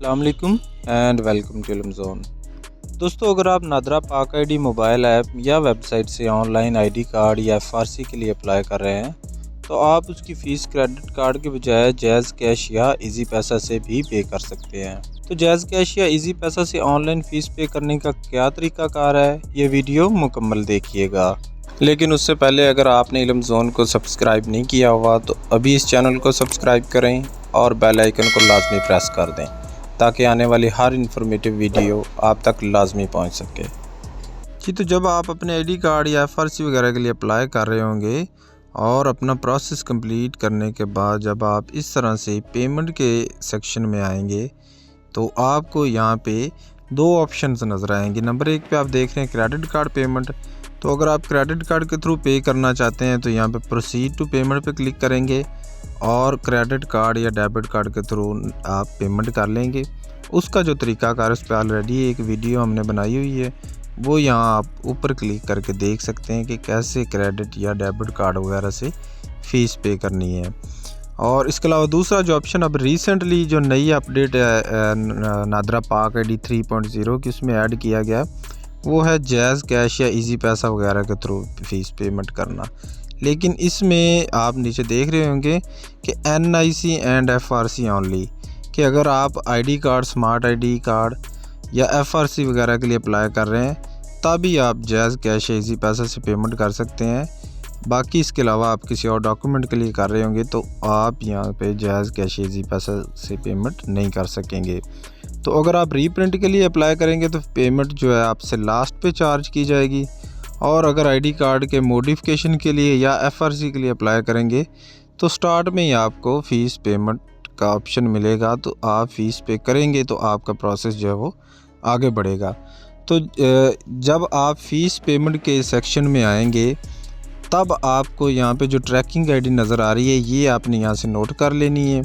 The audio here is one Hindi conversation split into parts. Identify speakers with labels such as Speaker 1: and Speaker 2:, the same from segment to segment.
Speaker 1: अस्सलामुअलैकुम एंड वेलकम टू इल्म ज़ोन। दोस्तों, अगर आप नादरा पाक आईडी मोबाइल ऐप या वेबसाइट से ऑनलाइन आईडी कार्ड या एफआरसी के लिए अप्लाई कर रहे हैं तो आप उसकी फ़ीस क्रेडिट कार्ड के बजाय जैज़ कैश या इजी पैसा से भी पे कर सकते हैं। तो जैज़ कैश या इजी पैसा से ऑनलाइन फ़ीस पे करने का क्या तरीक़ाकार है, ये वीडियो मुकम्मल देखिएगा। लेकिन उससे पहले अगर आपने इल्म ज़ोन को सब्सक्राइब नहीं किया हुआ तो अभी इस चैनल को सब्सक्राइब करें और बेल आइकन को लाजमी प्रेस कर दें ताकि आने वाली हर इन्फॉर्मेटिव वीडियो आप तक लाजमी पहुंच सके। जी, तो जब आप अपने आईडी कार्ड या एफआरसी वगैरह के लिए अप्लाई कर रहे होंगे और अपना प्रोसेस कंप्लीट करने के बाद जब आप इस तरह से पेमेंट के सेक्शन में आएंगे तो आपको यहाँ पे दो ऑप्शंस नज़र आएंगे। नंबर 1 पे आप देख रहे हैं क्रेडिट कार्ड पेमेंट। तो अगर आप क्रेडिट कार्ड के थ्रू पे करना चाहते हैं तो यहाँ पे प्रोसीड टू पेमेंट पे क्लिक करेंगे और क्रेडिट कार्ड या डेबिट कार्ड के थ्रू आप पेमेंट कर लेंगे। उसका जो तरीक़ाकार उस पर ऑलरेडी एक वीडियो हमने बनाई हुई है, वो यहाँ आप ऊपर क्लिक करके देख सकते हैं कि कैसे क्रेडिट या डेबिट कार्ड वगैरह से फ़ीस पे करनी है। और इसके अलावा दूसरा जो ऑप्शन अब रिसेंटली जो नई अपडेट है नादरा पाक आईडी 3.0 की, उसमें ऐड किया गया, वो है जैज़ कैश या इजी पैसा वगैरह के थ्रू फ़ीस पेमेंट करना। लेकिन इसमें आप नीचे देख रहे होंगे कि NIC एंड FRC ओनली, कि अगर आप ID card, smart ID card या FRC वगैरह के लिए अप्लाई कर रहे हैं तभी आप जैज़ कैश या इजी पैसा से पेमेंट कर सकते हैं। बाकी इसके अलावा आप किसी और डॉक्यूमेंट के लिए कर रहे होंगे तो आप यहाँ पे जैज़ कैश या इजी पैसा से पेमेंट नहीं कर सकेंगे। तो अगर आप रीप्रिंट के लिए अप्लाई करेंगे तो पेमेंट जो है आपसे लास्ट पे चार्ज की जाएगी, और अगर आईडी कार्ड के मॉडिफिकेशन के लिए या FRC के लिए अप्लाई करेंगे तो स्टार्ट में ही आपको फ़ीस पेमेंट का ऑप्शन मिलेगा। तो आप फ़ीस पे करेंगे तो आपका प्रोसेस जो है वो आगे बढ़ेगा। तो जब आप फ़ीस पेमेंट के सेक्शन में आएंगे तब आपको यहाँ पे जो ट्रैकिंग आईडी नज़र आ रही है ये आपने यहाँ से नोट कर लेनी है।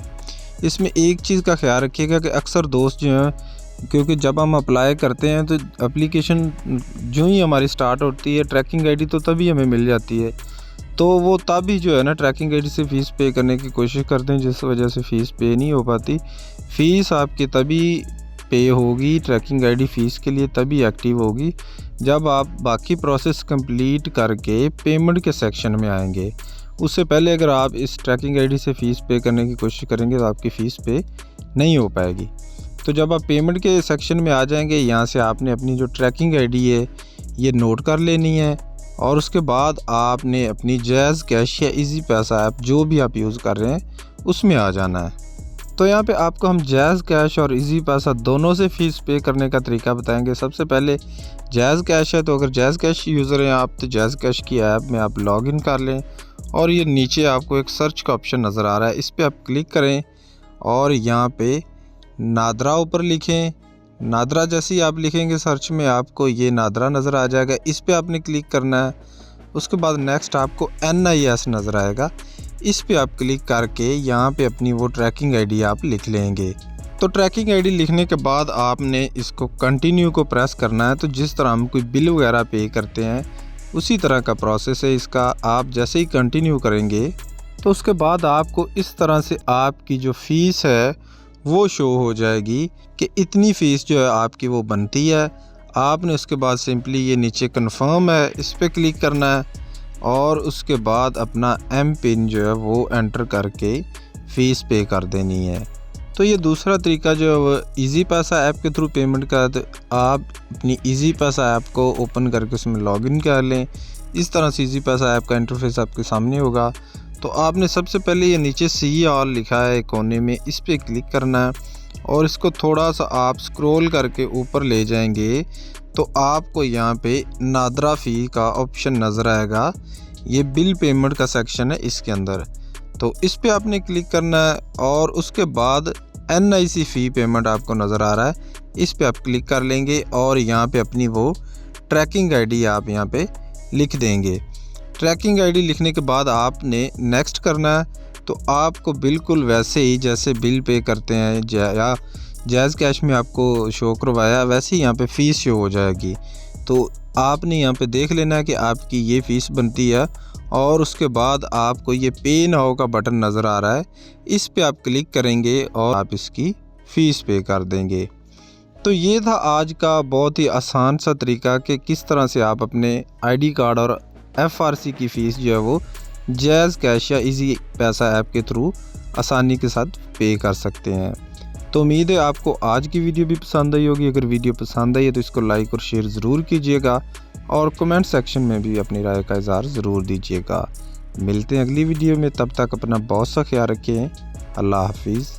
Speaker 1: इसमें एक चीज़ का ख्याल रखिएगा कि अक्सर दोस्त जो हैं, क्योंकि जब हम अप्लाई करते हैं तो एप्लीकेशन जो ही हमारी स्टार्ट होती है ट्रैकिंग आईडी तो तभी हमें मिल जाती है, तो वो तभी जो है ना ट्रैकिंग आईडी से फ़ीस पे करने की कोशिश करते हैं, जिस वजह से फ़ीस पे नहीं हो पाती। फ़ीस आपकी तभी पे होगी, ट्रैकिंग आईडी फ़ीस के लिए तभी एक्टिव होगी जब आप बाकी प्रोसेस कंप्लीट करके पेमेंट के सेक्शन में आएंगे। उससे पहले अगर आप इस ट्रैकिंग आईडी से फ़ीस पे करने की कोशिश करेंगे तो आपकी फ़ीस पे नहीं हो पाएगी। तो जब आप पेमेंट के सेक्शन में आ जाएंगे, यहाँ से आपने अपनी जो ट्रैकिंग आईडी है ये नोट कर लेनी है और उसके बाद आपने अपनी जैज़ कैश या इजी पैसा ऐप जो भी आप यूज़ कर रहे हैं उसमें आ जाना है। तो यहाँ पे आपको हम जैज़ कैश और इजी पैसा दोनों से फ़ीस पे करने का तरीका बताएंगे। सबसे पहले जैज़ कैश है, तो अगर जैज़ कैश यूज़र हैं आप तो जैज़ कैश की ऐप में आप लॉगिन कर लें और ये नीचे आपको एक सर्च का ऑप्शन नज़र आ रहा है, इस पर आप क्लिक करें और यहाँ पे नादरा ऊपर लिखें। नादरा जैसे ही आप लिखेंगे सर्च में आपको ये नादरा नज़र आ जाएगा, इस पे आपने क्लिक करना है। उसके बाद नेक्स्ट आपको NIS नज़र आएगा, इस पे आप क्लिक करके यहाँ पे अपनी वो ट्रैकिंग आईडी आप लिख लेंगे। तो ट्रैकिंग आईडी लिखने के बाद आपने इसको कंटिन्यू को प्रेस करना है। तो जिस तरह हम कोई बिल वगैरह पे करते हैं उसी तरह का प्रोसेस है इसका। आप जैसे ही कंटिन्यू करेंगे तो उसके बाद आपको इस तरह से आपकी जो फ़ीस है वो शो हो जाएगी कि इतनी फ़ीस जो है आपकी वो बनती है। आपने उसके बाद सिंपली ये नीचे कन्फर्म है इस पर क्लिक करना है और उसके बाद अपना MPIN जो है वो एंटर करके फ़ीस पे कर देनी है। तो ये दूसरा तरीका जो है वो इजी पैसा ऐप के थ्रू पेमेंट का। तो आप अपनी इजी पैसा ऐप को ओपन करके उसमें लॉगिन कर लें। इस तरह से इजी पैसा ऐप का इंटरफेस आपके सामने होगा। तो आपने सबसे पहले ये नीचे सी ऑल लिखा है कोने में, इस पर क्लिक करना है और इसको थोड़ा सा आप स्क्रॉल करके ऊपर ले जाएंगे तो आपको यहाँ पे नादरा फ़ी का ऑप्शन नज़र आएगा। ये बिल पेमेंट का सेक्शन है इसके अंदर, तो इस पे आपने क्लिक करना है और उसके बाद NIC फ़ी पेमेंट आपको नज़र आ रहा है, इस पे आप क्लिक कर लेंगे और यहाँ पे अपनी वो ट्रैकिंग आईडी आप यहाँ पे लिख देंगे। ट्रैकिंग आईडी लिखने के बाद आपने नेक्स्ट करना है। तो आपको बिल्कुल वैसे ही जैसे बिल पे करते हैं या जैज़ कैश में आपको शो करवाया वैसे ही यहाँ पे फ़ीस शो हो जाएगी। तो आपने यहाँ पे देख लेना है कि आपकी ये फ़ीस बनती है और उसके बाद आपको ये पे नाउ का बटन नज़र आ रहा है, इस पे आप क्लिक करेंगे और आप इसकी फ़ीस पे कर देंगे। तो ये था आज का बहुत ही आसान सा तरीका कि किस तरह से आप अपने आईडी कार्ड और एफआरसी की फ़ीस जो है वो जैज़ कैश या इजी पैसा ऐप के थ्रू आसानी के साथ पे कर सकते हैं। तो उम्मीद है आपको आज की वीडियो भी पसंद आई होगी। अगर वीडियो पसंद आई है तो इसको लाइक और शेयर ज़रूर कीजिएगा और कमेंट सेक्शन में भी अपनी राय का इज़हार ज़रूर दीजिएगा। मिलते हैं अगली वीडियो में, तब तक अपना बहुत सा ख्याल रखें। अल्लाह हाफिज़।